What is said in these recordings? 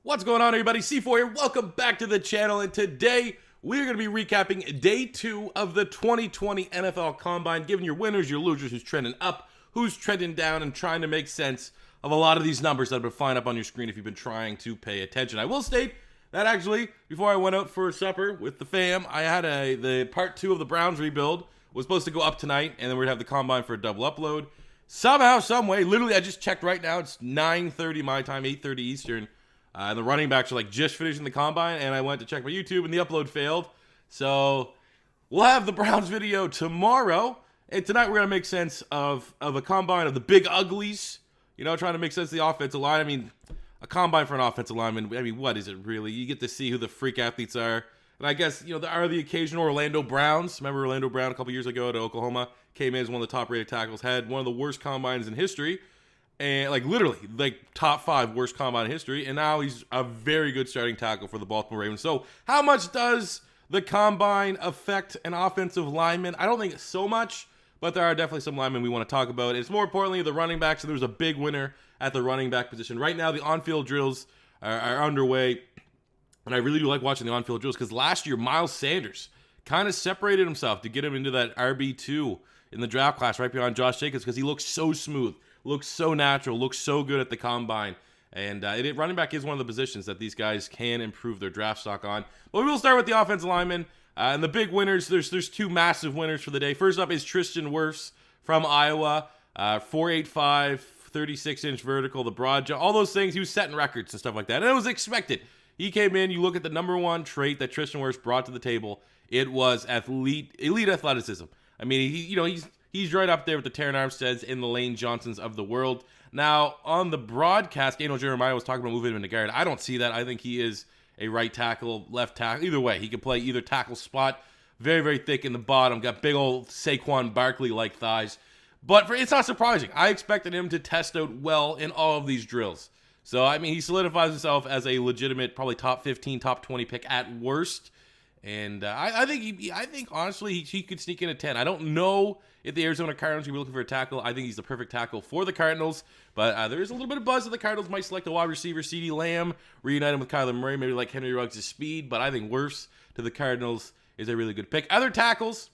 What's going on, everybody? C4 here. Welcome back to the channel, and today we're going to be recapping day 2 of the 2020 NFL Combine, giving your winners, your losers, who's trending up, who's trending down, and trying to make sense of a lot of these numbers that have been flying up on your screen if you've been trying to pay attention. I will state that actually, before I went out for supper with the fam, I had the part 2 of the Browns rebuild was supposed to go up tonight, and then we'd have the Combine for a double upload. Somehow, someway, literally, I just checked right now, it's 9:30 my time, 8:30 Eastern. And the running backs are like just finishing the Combine, and I went to check my YouTube, and the upload failed. So we'll have the Browns video tomorrow, and tonight we're going to make sense of a Combine of the big uglies, trying to make sense of the offensive line. I mean, a Combine for an offensive lineman, I mean, what is it really? You get to see who the freak athletes are. And I guess, there are the occasional Orlando Browns. Remember Orlando Brown a couple years ago at Oklahoma? Came in as one of the top-rated tackles, had one of the worst Combines in history. And literally, top 5 worst Combine in history, and now he's a very good starting tackle for the Baltimore Ravens. So how much does the Combine affect an offensive lineman? I don't think so much, but there are definitely some linemen we want to talk about. It's more importantly the running backs, and there's a big winner at the running back position. Right now, the on-field drills are underway, and I really do like watching the on-field drills because last year, Miles Sanders kind of separated himself to get him into that RB2 in the draft class right behind Josh Jacobs because he looks so smooth. Looks so natural, looks so good at the Combine. And running back is one of the positions that these guys can improve their draft stock on. But we will start with the offensive linemen. And the big winners, there's 2 massive winners for the day. First up is Tristan Wirfs from Iowa. 4.85, 36-inch vertical, the broad jump, all those things. He was setting records and stuff like that. And it was expected. He came in, you look at the number one trait that Tristan Wirfs brought to the table. It was elite athleticism. I mean, he's right up there with the Terran Armsteads and the Lane Johnsons of the world. Now, on the broadcast, Daniel Jeremiah was talking about moving him into guard. I don't see that. I think he is a right tackle, left tackle. Either way, he can play either tackle spot. Very, very thick in the bottom. Got big old Saquon Barkley-like thighs. But it's not surprising. I expected him to test out well in all of these drills. So, I mean, he solidifies himself as a legitimate, probably top 15, top 20 pick at worst. And I think honestly, he could sneak in at 10. I don't know if the Arizona Cardinals will be looking for a tackle. I think he's the perfect tackle for the Cardinals. But there is a little bit of buzz that the Cardinals might select a wide receiver, CeeDee Lamb, reunite him with Kyler Murray, maybe like Henry Ruggs' speed. But I think Wirfs to the Cardinals is a really good pick. Other tackles,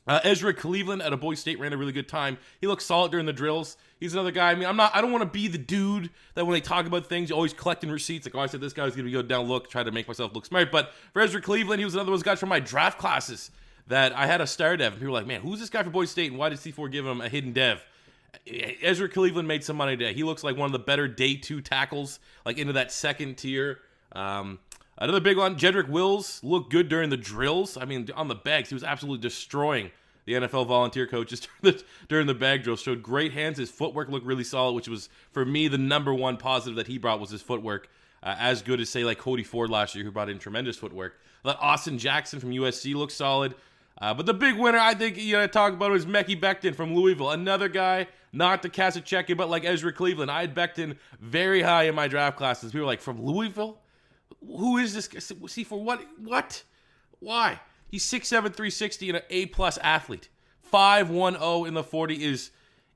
Ezra Cleveland at Boise State ran a really good time. He looks solid during the drills. He's another guy. I mean, I don't want to be the dude that when they talk about things, you're always collecting receipts. Like, oh, I said this guy was going to go down look, try to make myself look smart. But for Ezra Cleveland, he was another one of those guys from my draft classes that I had a star dev. And people were like, man, who's this guy for Boise State? And why did C4 give him a hidden dev? Ezra Cleveland made some money today. He looks like one of the better day 2 tackles, like into that second tier. Another big one, Jedrick Wills looked good during the drills. I mean, on the bags, he was absolutely destroying the NFL volunteer coaches during the bag drill. Showed great hands. His footwork looked really solid, which was, for me, the number one positive that he brought was his footwork. As good as, say, like Cody Ford last year, who brought in tremendous footwork. Let Austin Jackson from USC look solid. But the big winner, I think, you got to talk about was Mekhi Becton from Louisville. Another guy, not to cast a check in, but like Ezra Cleveland. I had Becton very high in my draft classes. People were like, from Louisville? Who is this guy? See, for what? What? Why? He's 6'7", 360 and an A-plus athlete. 5.10 in the 40 is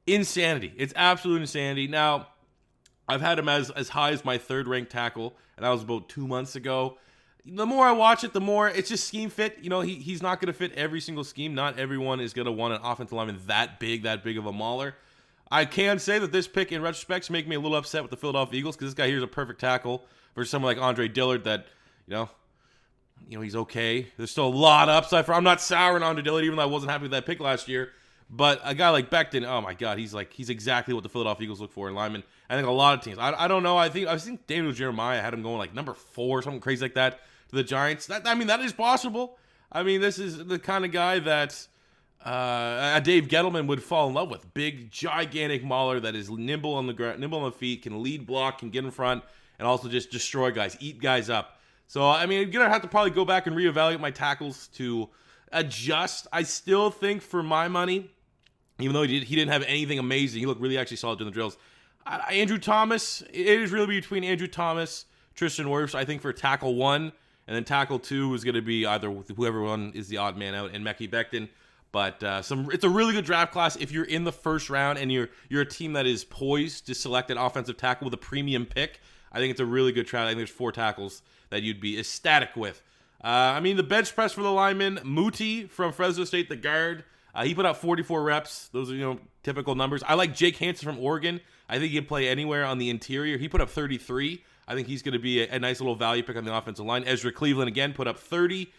insanity. It's absolute insanity. Now, I've had him as high as my 3rd-ranked tackle, and that was about 2 months ago. The more I watch it, the more it's just scheme fit. He's not going to fit every single scheme. Not everyone is going to want an offensive lineman that big of a mauler. I can say that this pick, in retrospect, make me a little upset with the Philadelphia Eagles because this guy here is a perfect tackle versus someone like Andre Dillard that, he's okay. There's still a lot of upside for. I'm not souring on Dillard, even though I wasn't happy with that pick last year. But a guy like Becton, oh my God, he's exactly what the Philadelphia Eagles look for in linemen. I think a lot of teams. I don't know. I think Daniel Jeremiah had him going like number 4, something crazy like that to the Giants. That is possible. I mean, this is the kind of guy that Dave Gettleman would fall in love with. Big, gigantic mauler that is nimble on the ground, nimble on the feet, can lead block, can get in front, and also just destroy guys, eat guys up. So, I mean, I'm going to have to probably go back and reevaluate my tackles to adjust. I still think for my money, even though he didn't have anything amazing, he looked really actually solid during the drills. Andrew Thomas, it is really between Andrew Thomas, Tristan Wirfs, I think for tackle 1, and then tackle 2 is going to be either whoever one is the odd man out, and Mekhi Becton. But it's a really good draft class if you're in the first round and you're a team that is poised to select an offensive tackle with a premium pick. I think it's a really good try. I think there's 4 tackles that you'd be ecstatic with. I mean, the bench press for the lineman, Muti from Fresno State, the guard, he put out 44 reps. Those are, typical numbers. I like Jake Hansen from Oregon. I think he can play anywhere on the interior. He put up 33. I think he's going to be a nice little value pick on the offensive line. Ezra Cleveland, again, put up 30.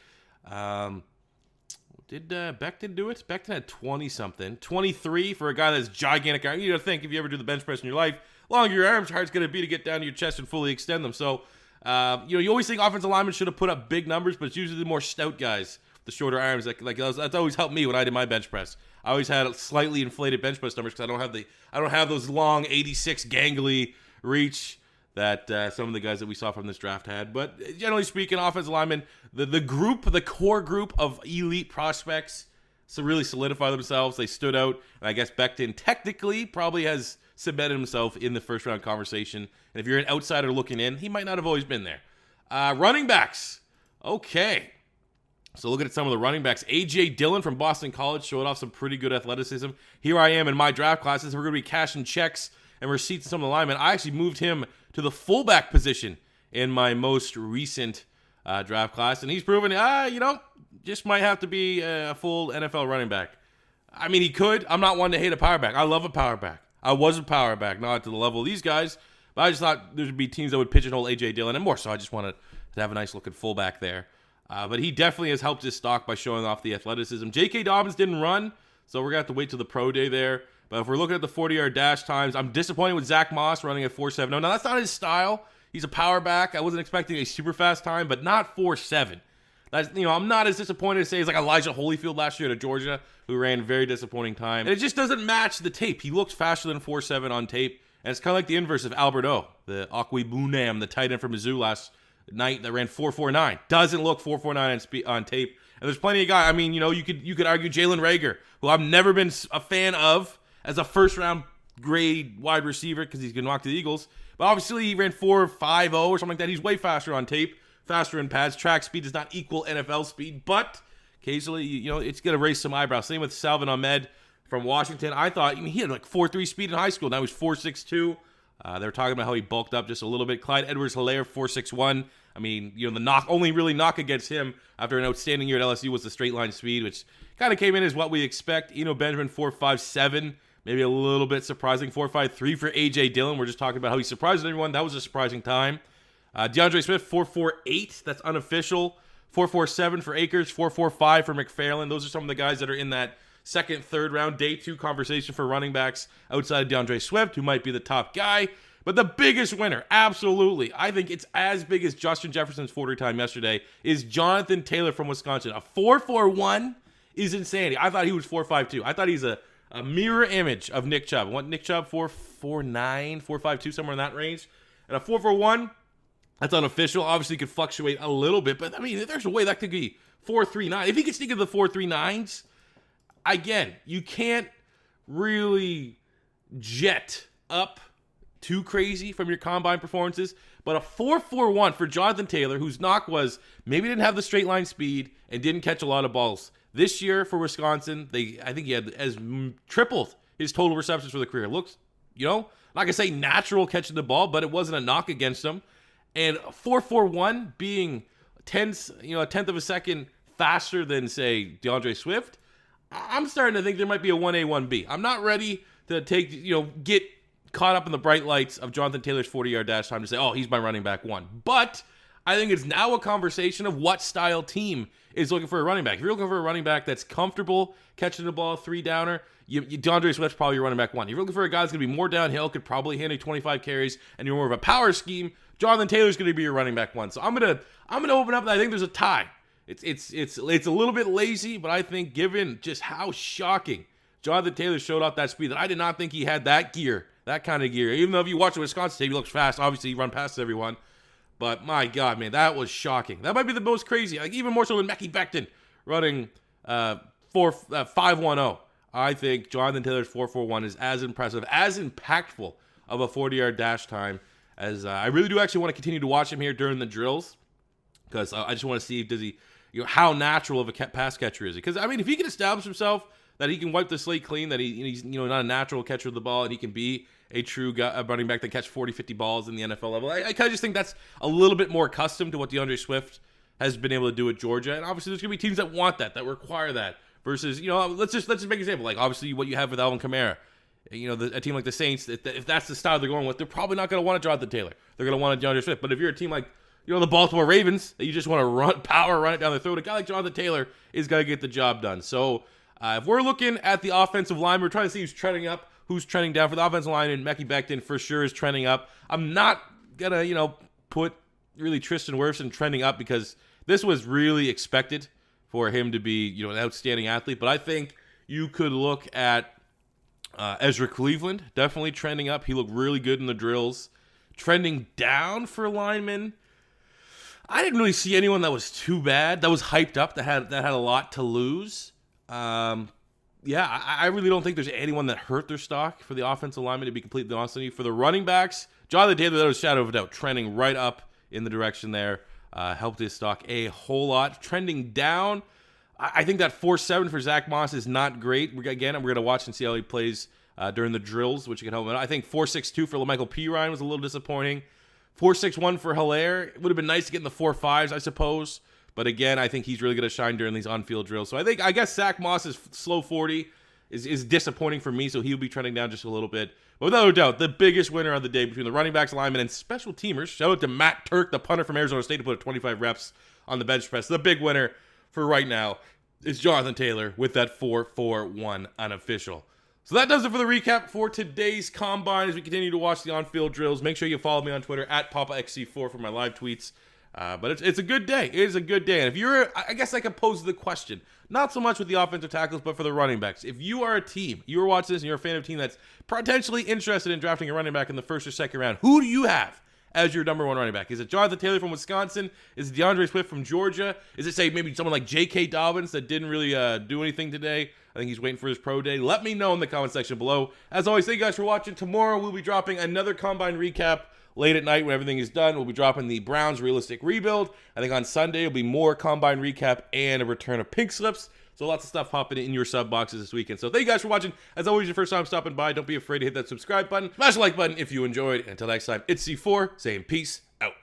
Did Becton do it? Becton had 20-something. 23 for a guy that's gigantic arm. You got to think, if you ever do the bench press in your life, longer your arms, hard it's going to be to get down to your chest and fully extend them. So, you always think offensive linemen should have put up big numbers, but it's usually the more stout guys, the shorter arms. That's always helped me when I did my bench press. I always had slightly inflated bench press numbers because I don't have those long 86 gangly reach that some of the guys that we saw from this draft had. But generally speaking, offensive linemen, the core group of elite prospects, so really solidify themselves. They stood out, and I guess Becton technically probably has cemented himself in the first round conversation. And if you're an outsider looking in, he might not have always been there. Running backs. Okay. So looking at some of the running backs, A.J. Dillon from Boston College showed off some pretty good athleticism. Here I am in my draft classes. We're going to be cashing checks and receipts in some of the linemen. I actually moved him to the fullback position in my most recent draft class. And he's proven, just might have to be a full NFL running back. I mean, he could. I'm not one to hate a power back. I love a power back. I was a power back, not to the level of these guys. But I just thought there would be teams that would pigeonhole A.J. Dillon. And more so, I just wanted to have a nice looking fullback there. But he definitely has helped his stock by showing off the athleticism. J.K. Dobbins didn't run, so we're going to have to wait till the pro day there. But if we're looking at the 40-yard dash times, I'm disappointed with Zach Moss running at 4.7. Now, that's not his style. He's a power back. I wasn't expecting a super fast time, but not 4.7. That's, I'm not as disappointed to say he's like Elijah Holyfield last year at Georgia, who ran a very disappointing time. And it just doesn't match the tape. He looks faster than 4.7 on tape, and it's kind of like the inverse of Albert O, the Akwi Bunam, the tight end from Mizzou last night that ran 4.49. Doesn't look 4.49 on tape. And there's plenty of guys. I mean, you could argue Jalen Reagor, who I've never been a fan of as a first-round grade wide receiver because he's going to knock the Eagles. But obviously, he ran 4.50 or something like that. He's way faster on tape, faster in pads. Track speed does not equal NFL speed, but occasionally, it's going to raise some eyebrows. Same with Salvin Ahmed from Washington. I thought he had like 4.3 speed in high school. Now he's 4.62. They were talking about how he bulked up just a little bit. Clyde Edwards-Helaire, 4.61. I mean, the only really knock against him after an outstanding year at LSU was the straight line speed, which kind of came in as what we expect. Benjamin, 4.57. Maybe a little bit surprising. 4.53 for A.J. Dillon. We're just talking about how he surprised everyone. That was a surprising time. DeAndre Swift, 4.48. That's unofficial. 4.47 for Akers. 4.45 for McFarland. Those are some of the guys that are in that second, third round, day 2 conversation for running backs outside of DeAndre Swift, who might be the top guy. But the biggest winner, absolutely, I think it's as big as Justin Jefferson's 40 time yesterday, is Jonathan Taylor from Wisconsin. A 4.41 is insanity. I thought he was 4.52. I thought he's a mirror image of Nick Chubb. What Nick Chubb, 4.49, 4.52, somewhere in that range. And a 4.41, that's unofficial. Obviously, could fluctuate a little bit, but I mean, there's a way that could be 4.39. If he could sneak into the 4.39s, again, you can't really jet up too crazy from your combine performances, but a 4.41 for Jonathan Taylor, whose knock was maybe didn't have the straight line speed and didn't catch a lot of balls. This year for Wisconsin, I think he had tripled his total receptions for the career. Looks, not gonna say natural catching the ball, but it wasn't a knock against him. And 4.41 being a tenth of a second faster than, say, DeAndre Swift, I'm starting to think there might be a 1A, 1B. I'm not ready to get caught up in the bright lights of Jonathan Taylor's 40-yard dash time to say, oh, he's my running back 1. But I think it's now a conversation of what style team is looking for a running back. If you're looking for a running back that's comfortable catching the ball, 3-downer, DeAndre Swift's probably your running back 1. If you're looking for a guy that's going to be more downhill, could probably handle 25 carries, and you're more of a power scheme, Jonathan Taylor's going to be your running back 1. So I'm gonna open up, and I think there's a tie. It's a little bit lazy, but I think given just how shocking Jonathan Taylor showed off that speed, that I did not think he had that kind of gear. Even though if you watch the Wisconsin tape, he looks fast. Obviously, he run past everyone. But my God, man, that was shocking. That might be the most crazy. Like even more so than Mekhi Becton running 5.10. I think Jonathan Taylor's 4.41 is as impressive, as impactful of a 40-yard dash time as I really do actually want to continue to watch him here during the drills, because I just want to see how natural of a pass catcher is he. Because I mean, if he can establish himself that he can wipe the slate clean, that he's not a natural catcher of the ball, and he can be a true running back that catch 40, 50 balls in the NFL level. I kind of just think that's a little bit more accustomed to what DeAndre Swift has been able to do at Georgia. And obviously there's going to be teams that want that require that. Versus, let's just make an example. Like, obviously, what you have with Alvin Kamara. A team like the Saints, if that's the style they're going with, they're probably not going to want to Jonathan Taylor. They're going to want a DeAndre Swift. But if you're a team like, the Baltimore Ravens, that you just want to run it down their throat, a guy like Jonathan Taylor is going to get the job done. So, if we're looking at the offensive line, we're trying to see who's trending up, who's trending down. For the offensive line, and Mekhi Becton for sure is trending up. I'm not going to, put really Tristan Wirfs in trending up because this was really expected for him to be, an outstanding athlete. But I think you could look at Ezra Cleveland, definitely trending up. He looked really good in the drills. Trending down for linemen, I didn't really see anyone that was too bad, that was hyped up, that had a lot to lose. I really don't think there's anyone that hurt their stock for the offensive lineman, to be completely honest with you. For the running backs, Jonathan Taylor, that was shadow of a doubt, trending right up in the direction there. Helped his stock a whole lot. Trending down, I think that 4.7 for Zach Moss is not great. We're going to watch and see how he plays during the drills, which can help him. I think 4.62 for LaMichael Pirine was a little disappointing. 4.61 for Helaire. It would have been nice to get in the 4.5s, I suppose. But again, I think he's really going to shine during these on-field drills. So I guess Zach Moss's slow 40 is disappointing for me, so he'll be trending down just a little bit. But without a doubt, the biggest winner of the day between the running backs, linemen, and special teamers. Shout out to Matt Turk, the punter from Arizona State, to put 25 reps on the bench press. The big winner for right now is Jonathan Taylor with that 4.41 unofficial. So that does it for the recap for today's Combine. As we continue to watch the on-field drills, make sure you follow me on Twitter at PapaXC4 for my live tweets. But it's a good day. It is a good day. And if I guess I can pose the question, not so much with the offensive tackles, but for the running backs. If you are a team, you're watching this and you're a fan of a team that's potentially interested in drafting a running back in the first or second round, who do you have as your number one running back? Is it Jonathan Taylor from Wisconsin? Is it DeAndre Swift from Georgia? Is it, say, maybe someone like J.K. Dobbins that didn't really do anything today? I think he's waiting for his pro day. Let me know in the comment section below. As always, thank you guys for watching. Tomorrow we'll be dropping another Combine recap. Late at night when everything is done, we'll be dropping the Browns realistic rebuild. I think on Sunday it'll be more Combine recap and a return of pink slips. So lots of stuff popping in your sub boxes this weekend. So thank you guys for watching. As always, your first time stopping by, don't be afraid to hit that subscribe button. Smash the like button if you enjoyed. Until next time, it's C4 saying peace out.